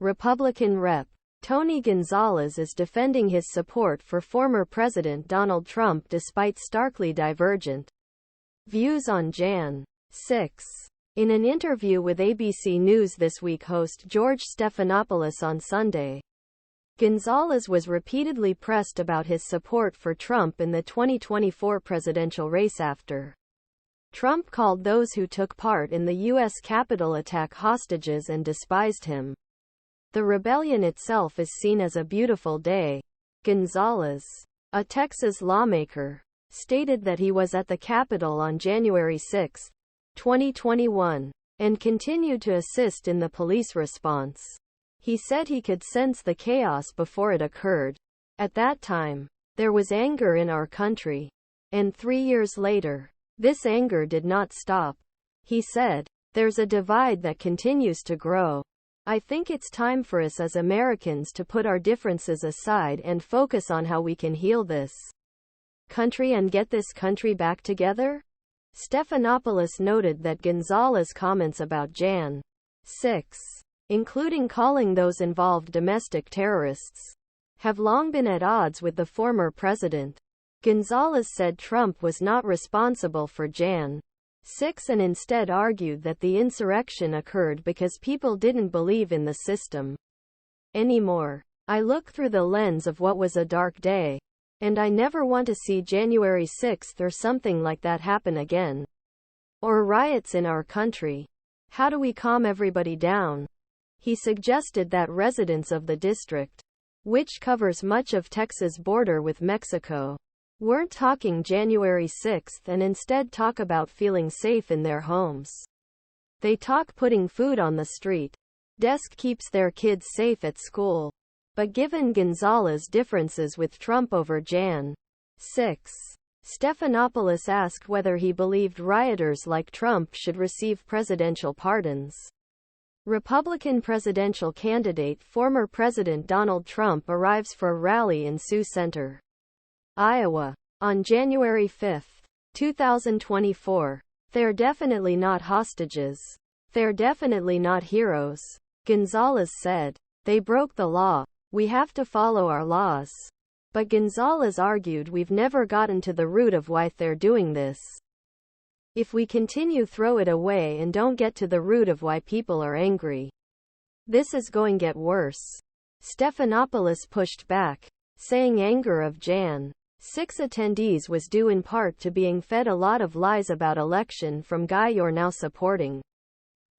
Republican Rep. Tony Gonzales is defending his support for former President Donald Trump despite starkly divergent views on Jan. 6. In an interview with ABC News This Week host George Stephanopoulos on Sunday, Gonzales was repeatedly pressed about his support for Trump in the 2024 presidential race after Trump called those who took part in the U.S. Capitol attack hostages and despised him. The rebellion itself is seen as a beautiful day. Gonzales, a Texas lawmaker, stated that he was at the Capitol on January 6, 2021, and continued to assist in the police response. He said he could sense the chaos before it occurred. At that time, there was anger in our country. And 3 years later, this anger did not stop. He said, "There's a divide that continues to grow. I think it's time for us as Americans to put our differences aside and focus on how we can heal this country and get this country back together." Stephanopoulos noted that Gonzales' comments about Jan. 6, including calling those involved domestic terrorists, have long been at odds with the former president. Gonzales said Trump was not responsible for Jan. 6 and instead argued that the insurrection occurred because people didn't believe in the system anymore. "I look through the lens of what was a dark day. And I never want to see January 6th or something like that happen again. Or riots in our country. How do we calm everybody down?" He suggested that residents of the district, which covers much of Texas' border with Mexico, weren't talking January 6th and instead talk about feeling safe in their homes. They talk putting food on the street. Desk keeps their kids safe at school. But given Gonzales' differences with Trump over Jan. 6, Stephanopoulos asked whether he believed rioters like Trump should receive presidential pardons. Republican presidential candidate former President Donald Trump arrives for a rally in Sioux Center, Iowa, on January 5, 2024. "They're definitely not hostages. They're definitely not heroes," Gonzales said. "They broke the law. We have to follow our laws." But Gonzales argued we've never gotten to the root of why they're doing this. If we continue throw it away and don't get to the root of why people are angry, this is going to get worse. Stephanopoulos pushed back, saying anger of Jan. 6 attendees was due in part to being fed a lot of lies about election from guy you're now supporting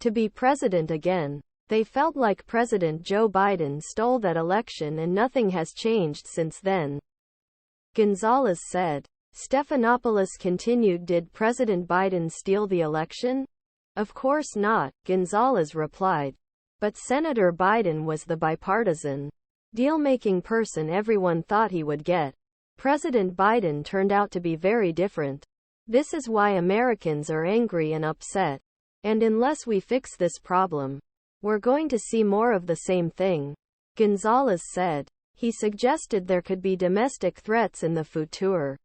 to be president again. They felt like President Joe Biden stole that election and nothing has changed since then, Gonzales said. Stephanopoulos continued, "Did President Biden steal the election? Of course not," Gonzales replied. "But Senator Biden was the bipartisan, deal-making person everyone thought he would get. President Biden turned out to be very different. This is why Americans are angry and upset. And unless we fix this problem, we're going to see more of the same thing," Gonzales said. He suggested there could be domestic threats in the futur.